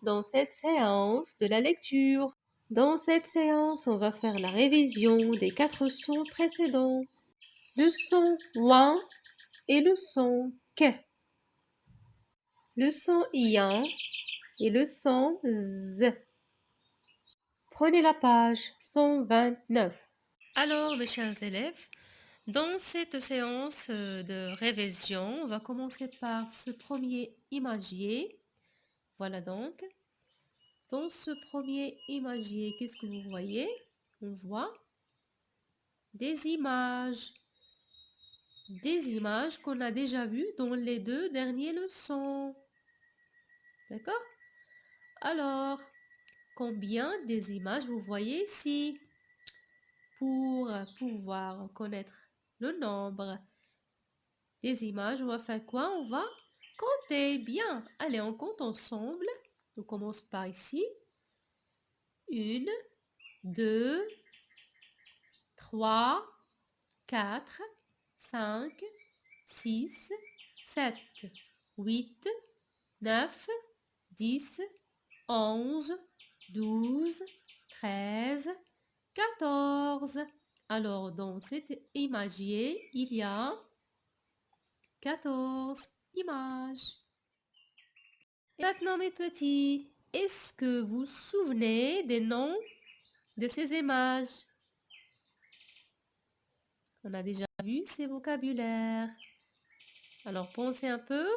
dans cette séance de la lecture. Dans cette séance, on va faire la révision des 4 sons précédents. Le son ouin et le son que. Le son ian et le son z. Prenez la page 129. Alors, mes chers élèves, dans cette séance de révision, on va commencer par ce premier imagier. Voilà donc. Dans ce premier imagier, qu'est-ce que vous voyez? On voit des images qu'on a déjà vues dans les 2 dernières leçons. D'accord? Alors, combien des images vous voyez ici? Pour pouvoir connaître le nombre des images, on va faire quoi? On va compter. Bien. Allez, on compte ensemble. On commence par ici. 1, 2, 3, 4, 5, 6, 7, 8, 9, 10, 11, 12, 13, 14. Alors, dans cet imagier, il y a 14 images. Et maintenant, mes petits, est-ce que vous vous souvenez des noms de ces images? On a déjà vu ces vocabulaires. Alors, pensez un peu.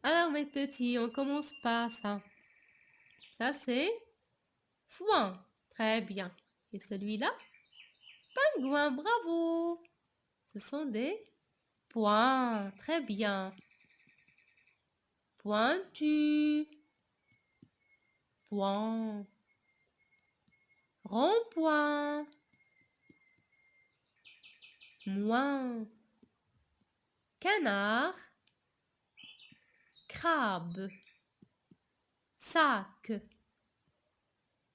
Alors, mes petits, on commence par ça. Ça, c'est foin. Très bien. Et celui-là? Pingouin, bravo. Ce sont des points. Très bien. Pointu. Point. Rond-point. Moins. Canard. Crabe. Sac.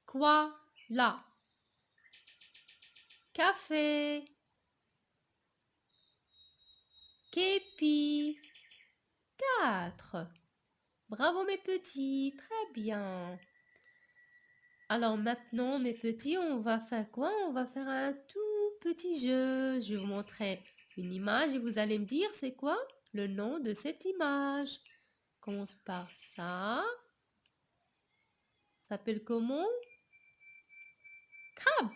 Quoi là? Café. Képi. 4. Bravo mes petits, très bien. Alors maintenant mes petits, on va faire quoi? On va faire un tout petit jeu. Je vais vous montrer une image et vous allez me dire c'est quoi le nom de cette image. On commence par ça. Ça s'appelle comment? Crabe.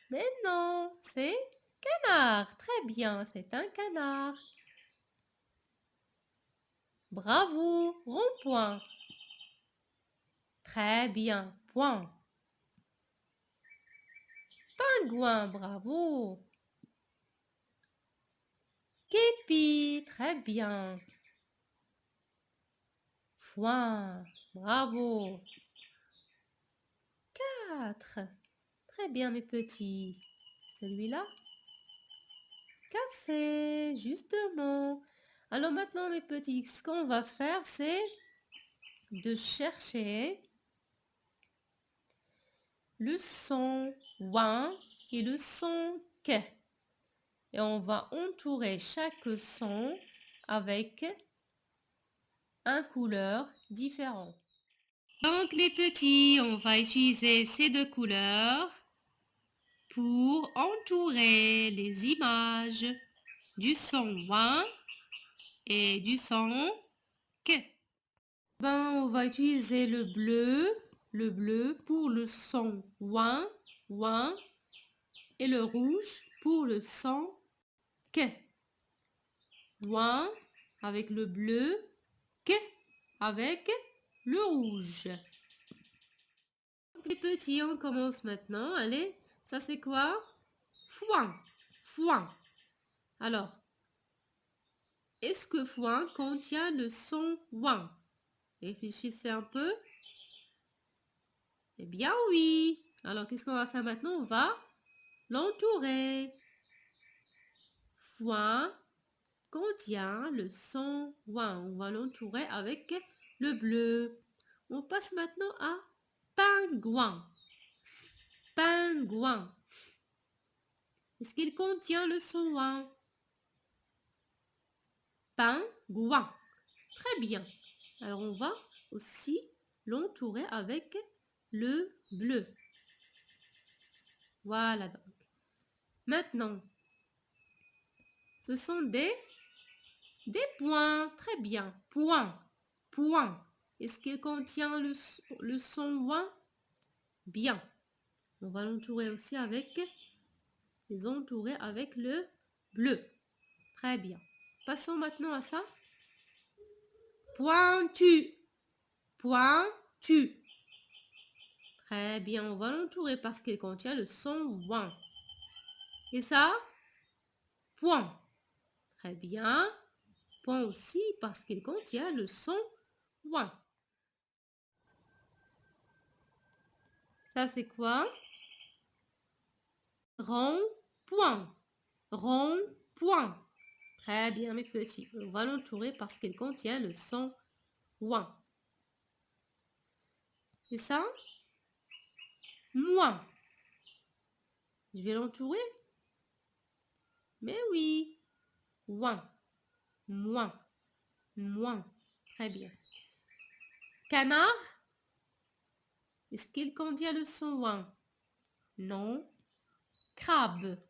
Mais non, c'est canard. Très bien, c'est un canard. Bravo, rond-point. Très bien, point. Pingouin, bravo. Képi, très bien. Foin, bravo. 4. Très bien, mes petits. Celui-là? Café, justement. Alors maintenant, mes petits, ce qu'on va faire, c'est de chercher le son ouin et le son que. Et on va entourer chaque son avec un couleur différent. Donc, mes petits, on va utiliser ces 2 couleurs pour entourer les images du son ouin et du son que. On va utiliser le bleu pour le son ouin, ouin, et le rouge pour le son que. Ouin avec le bleu, que avec le rouge. Donc, les petits, on commence maintenant. Allez, ça c'est quoi? Foin, foin. Alors, est-ce que foin contient le son ouin? Réfléchissez un peu. Eh bien oui. Alors, qu'est-ce qu'on va faire maintenant? On va l'entourer. Foin contient le son ouin. On va l'entourer avec le bleu. On passe maintenant à pingouin. Pingouin. Est-ce qu'il contient le son ouin? Pingouin. Très bien. Alors, on va aussi l'entourer avec le bleu. Voilà donc. Maintenant, ce sont des points. Très bien. Point. Point. Est-ce qu'il contient le son ouin? Bien. On va l'entourer aussi avec, les entourer avec le bleu. Très bien. Passons maintenant à ça. Pointu. Pointu. Très bien, on va l'entourer parce qu'il contient le son ouin. Et ça, point. Très bien. Point aussi parce qu'il contient le son ouin. Ça, c'est quoi? Rond-point. Rond-point. Très bien, mes petits. On va l'entourer parce qu'il contient le son ouin. C'est ça? Moins. Je vais l'entourer? Mais oui. Ouin. Moins. Moins. Très bien. Canard? Est-ce qu'il contient le son ouin? Non. Crabe.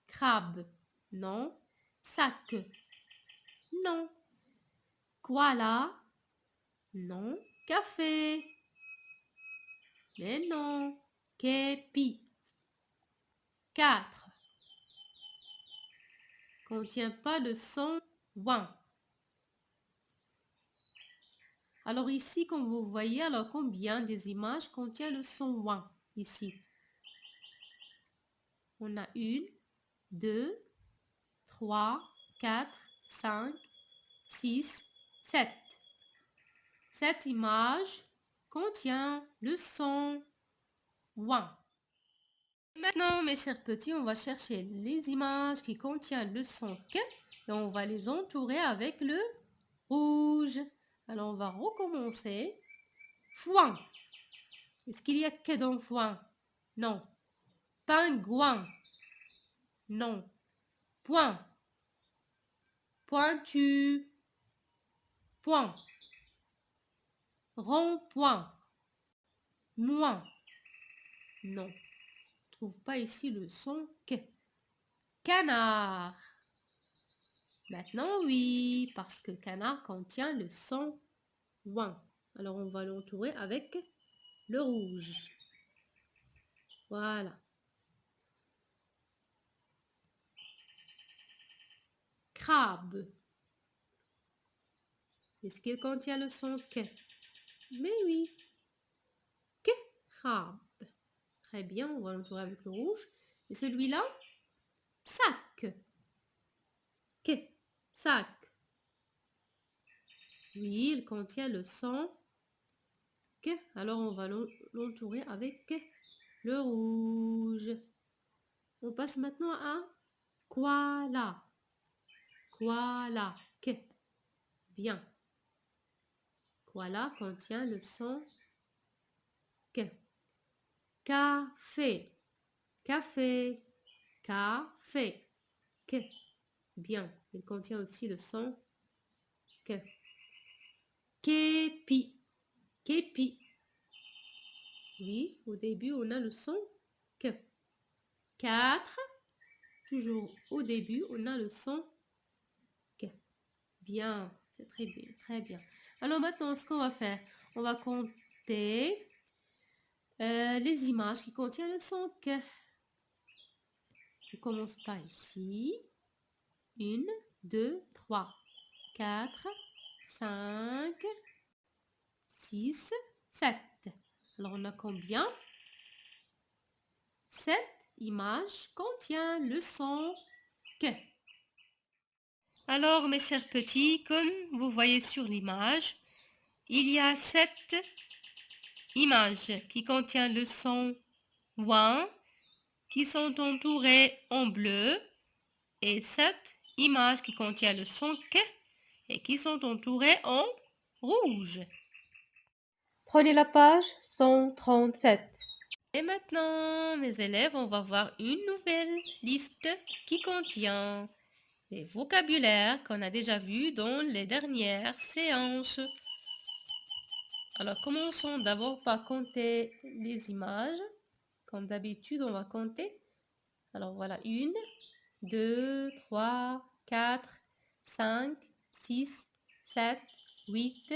Crabe. Non. Sac. Non. Koala. Non. Café. Mais non. Képi. 4. Contient pas de son ouin. Alors ici, comme vous voyez, alors combien des images contient le son ouin ici? On a 1, 2, 3, 4, 5, 6, 7. Cette image contient le son ouin. Maintenant, mes chers petits, on va chercher les images qui contiennent le son que et on va les entourer avec le rouge. Alors, on va recommencer. Foin. Est-ce qu'il y a que dans foin? Non. Pingouin. Non. Point. Pointu. Point. Rond-point. Moins. Non. Je trouve pas ici le son que. Canard. Maintenant, oui, parce que canard contient le son ouin. Alors, on va l'entourer avec le rouge. Voilà. Crabe. Est-ce qu'il contient le son que? Mais oui. Que crabe. Très bien, on va l'entourer avec le rouge. Et celui-là, sac. Que sac. Oui, il contient le son que. Alors, on va l'entourer avec le rouge. On passe maintenant à koala. Koala. Que. Bien. Koala contient le son que. Café. Café. Café. Que. Bien. Il contient aussi le son que. Képi. Képi. Oui, au début, on a le son que. 4. Toujours au début, on a le son que. Bien, c'est très bien, très bien. Alors maintenant, ce qu'on va faire, on va compter les images qui contiennent le son que. Je commence par ici. 1, 2, 3, 4, 5, 6, 7. Alors, on a combien? 7 images contiennent le son que. Alors, mes chers petits, comme vous voyez sur l'image, il y a 7 images qui contiennent le son ouin, qui sont entourées en bleu, et 7 images qui contiennent le son que et qui sont entourées en rouge. Prenez la page 137. Et maintenant, mes élèves, on va voir une nouvelle liste qui contient des vocabulaires qu'on a déjà vus dans les dernières séances. Alors, commençons d'abord par compter les images. Comme d'habitude, on va compter. Alors, voilà, 1, 2, 3, 4, 5, 6, 7, 8,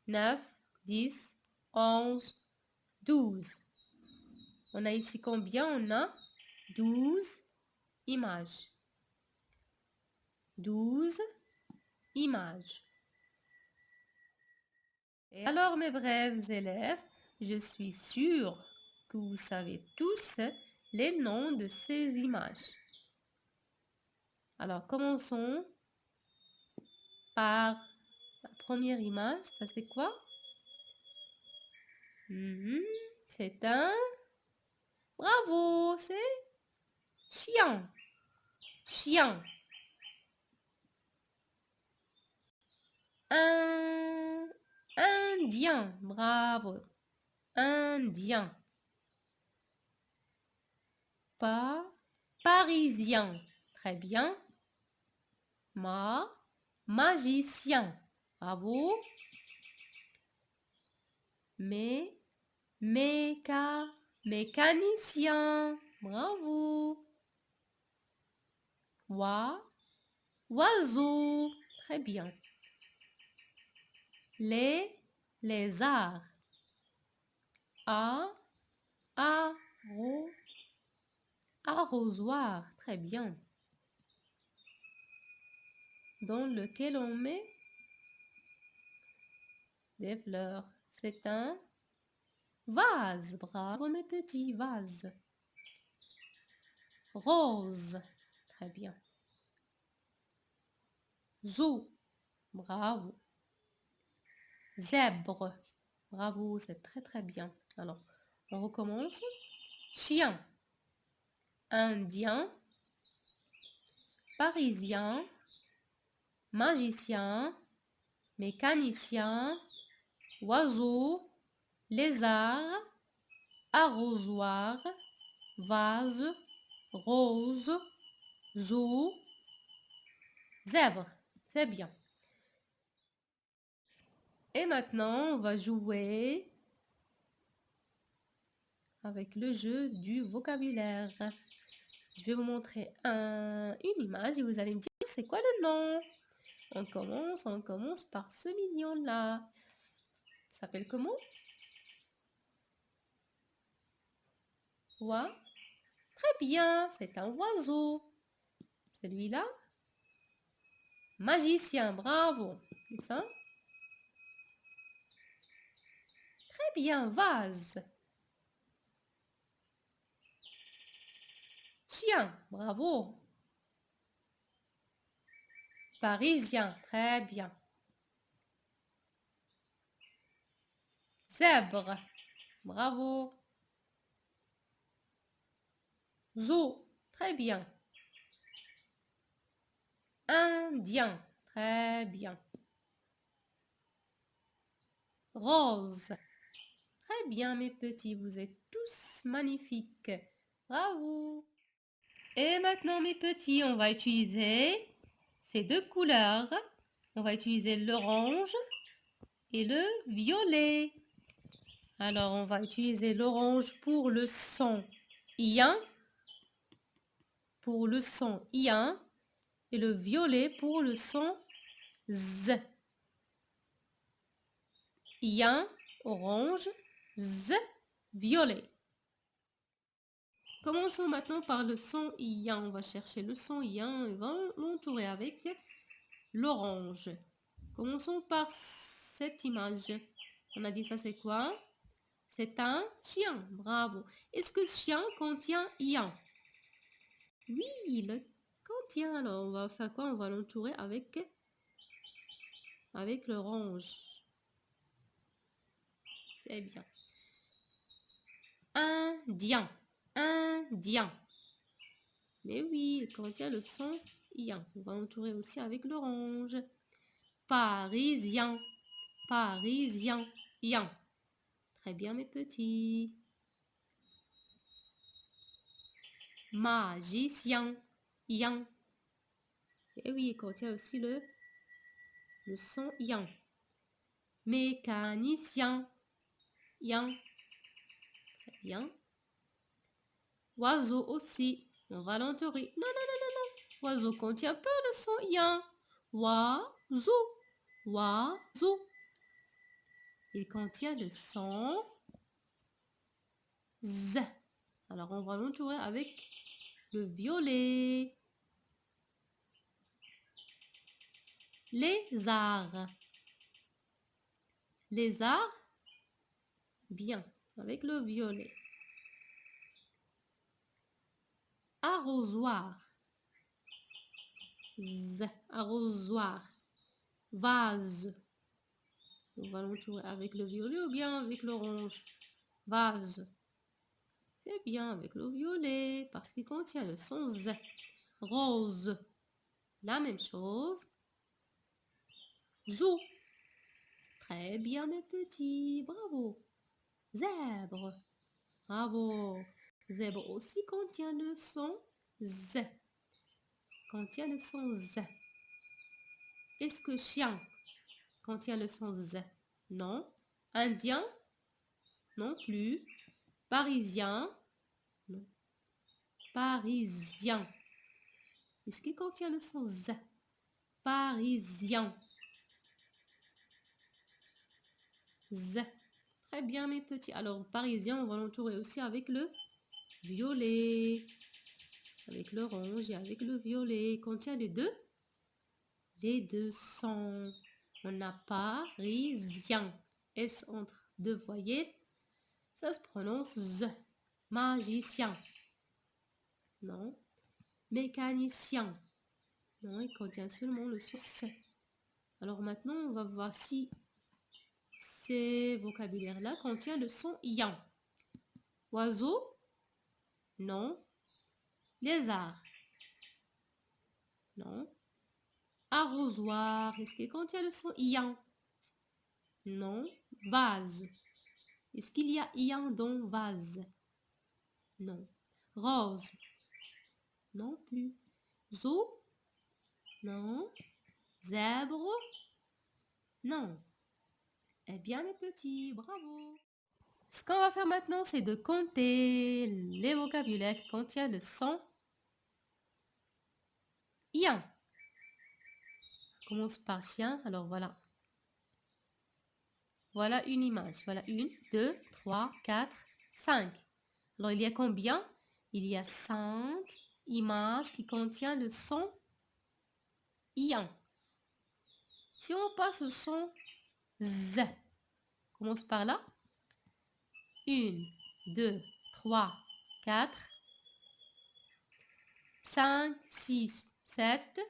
9, 10, 11, 12. On a ici combien? On a 12 images. 12 images. Et alors, mes brèves élèves, je suis sûre que vous savez tous les noms de ces images. Alors, commençons par la première image. Ça, c'est quoi? C'est un... Bravo, c'est chien. Chien. Un... Indien. Bravo. Indien. Parisien. Très bien. Magicien. Bravo. Mécanicien. Bravo. Oiseau. Très bien. Lézard. Arrosoir. Très bien. Dans lequel on met des fleurs. C'est un vase. Bravo mes petits vases. Rose. Très bien. Zoo. Bravo. Zèbre. Bravo, c'est très très bien. Alors, on recommence. Chien. Indien. Parisien. Magicien. Mécanicien. Oiseau. Lézard. Arrosoir. Vase. Rose. Zoo. Zèbre. C'est bien. Et maintenant, on va jouer avec le jeu du vocabulaire. Je vais vous montrer une image et vous allez me dire c'est quoi le nom. On commence par ce mignon-là. Ça s'appelle comment? Très bien, c'est un oiseau. Celui-là? Magicien, bravo. Et ça? Très bien, vase. Chien, bravo. Parisien, très bien. Zèbre, bravo. Zoo, très bien. Indien, très bien. Rose, très bien mes petits, vous êtes tous magnifiques. Bravo. Et maintenant mes petits, on va utiliser ces deux couleurs. On va utiliser l'orange et le violet. Alors, on va utiliser l'orange pour le son ien, et le violet pour le son z. Ien, orange, z, violet. Commençons maintenant par le son ien. On va chercher le son ien et va l'entourer avec l'orange. Commençons par cette image. On a dit ça c'est quoi? C'est un chien. Bravo. Est-ce que chien contient ien? Oui, il le contient. Alors, on va faire quoi? On va l'entourer avec l'orange. C'est bien. Indien. Indien. Mais oui, il contient le son ien. On va l'entourer aussi avec l'orange. Parisien. Parisien. Ien. Très bien, mes petits. Magicien. Ien. Et oui, il contient aussi le son yang. Mécanicien. Yang. Très bien. Oiseau aussi. On va l'entourer. Non, non, non, non, non. Oiseau contient pas le son yang. Oiseau. Oiseau. Il contient le son z. Alors, on va l'entourer avec le violet. Lézard. Lézard. Bien. Avec le violet. Arrosoir. Z. Arrosoir. Vase. On va l'entourer avec le violet ou bien avec l'orange. Vase. C'est bien avec le violet parce qu'il contient le son Z. Rose. La même chose. Zoo. Très bien mes petits. Bravo. Zèbre. Bravo. Zèbre aussi contient le son Z. Contient le son Z. Est-ce que chien contient le son Z? Non. Indien? Non plus. Parisien? Non. Parisien. Est-ce qu'il contient le son Z? Parisien. Z. Très bien mes petits. Alors parisien, on va l'entourer aussi avec le violet. Avec l'orange et avec le violet. Il contient les deux? Les deux sons. On a parisien. S entre deux voyelles. Ça se prononce Z. Magicien. Non. Mécanicien. Non, il contient seulement le son C. Alors maintenant, on va voir si ces vocabulaires-là contiennent le son yang. Oiseau? Non. Lézard? Non. Arrosoir? Est-ce qu'il contient le son yang? Non. Vase? Est-ce qu'il y a yang dans vase? Non. Rose? Non plus. Zoo? Non. Zèbre? Non. Eh bien mes petits, bravo. Ce qu'on va faire maintenant, c'est de compter les vocabulaires qui contiennent le son yang. On commence par chien. Alors voilà. Voilà une image. Voilà 1, 2, 3, 4, 5. Alors il y a combien? Il y a 5 images qui contiennent le son yang. Si on passe au son z, on commence par là. 1, 2, 3, 4, 5, 6, 7.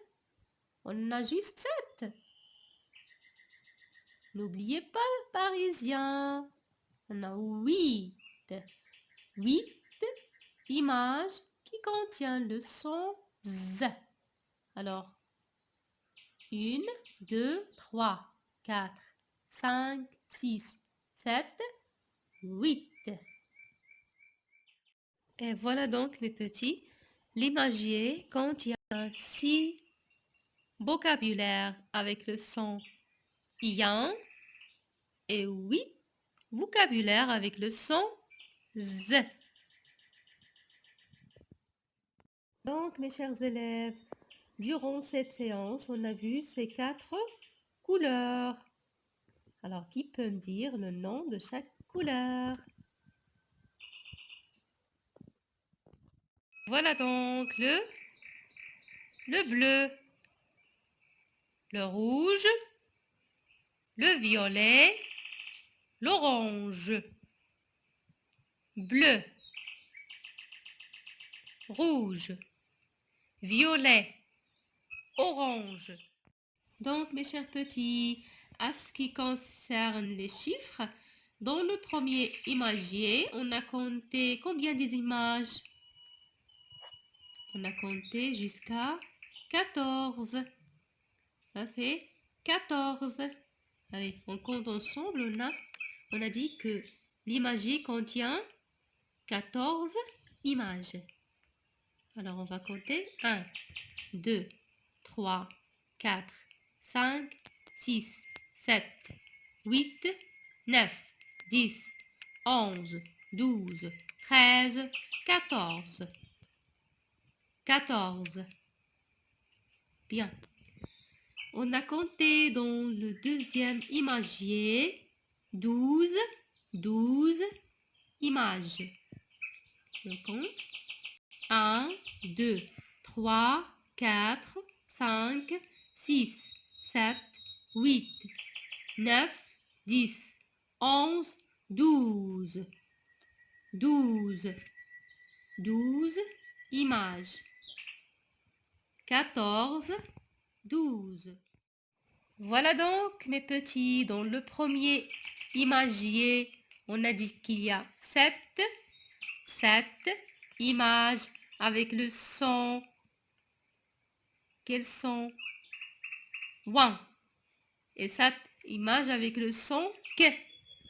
On a juste 7. N'oubliez pas le parisien. On a 8. 8 images qui contiennent le son Z. Alors, 1, 2, 3, 4, 5, 6, 7, 8. Et voilà donc mes petits. L'imagier contient 6 vocabulaires avec le son yang et 8 vocabulaires avec le son Z. Donc, mes chers élèves, durant cette séance, on a vu ces 4 couleurs. Alors, qui peut me dire le nom de chaque couleur? Voilà donc le bleu, le rouge, le violet, l'orange, bleu, rouge, violet, orange. Donc, mes chers petits, à ce qui concerne les chiffres, dans le premier imagier, on a compté combien des images? On a compté jusqu'à 14. Ça, c'est 14. Allez, on compte ensemble. On a dit que l'imagier contient 14 images. Alors, on va compter 1, 2, 3, 4, 5, 6, 7, 8, 9, 10, 11, 12, 13, 14. 14. Bien. On a compté dans le deuxième imagier 12 images. Je compte. 1, 2, 3, 4, 5, 6, 7, 8, 9, 10, 11, 12. 12. 12 images. 14, 12. Voilà donc, mes petits, dans le premier imagier, on a dit qu'il y a 7 images avec le son. Quel son? One. Et 7 images avec le son que.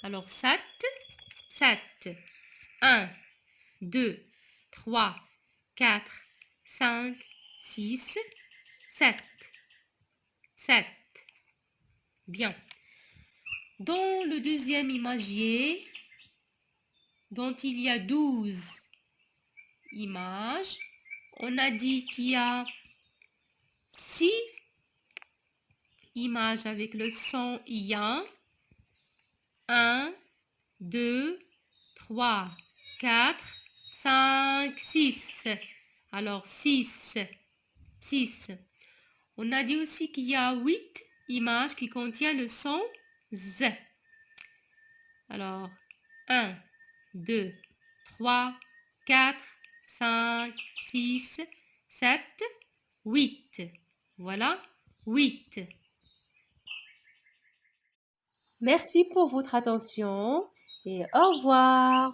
Alors 7. 1, 2, 3, 4, 5, 6, 7. 7. Bien. Dans le deuxième imagier, dont il y a 12 images, on a dit qu'il y a 6 images avec le son ien. 1, 2, 3, 4, 5, 6. Alors 6. 6. On a dit aussi qu'il y a 8 images qui contiennent le son Z. Alors 1, 2, 3, 4, 5, 6, 7, 8. Voilà, 8. Merci pour votre attention et au revoir.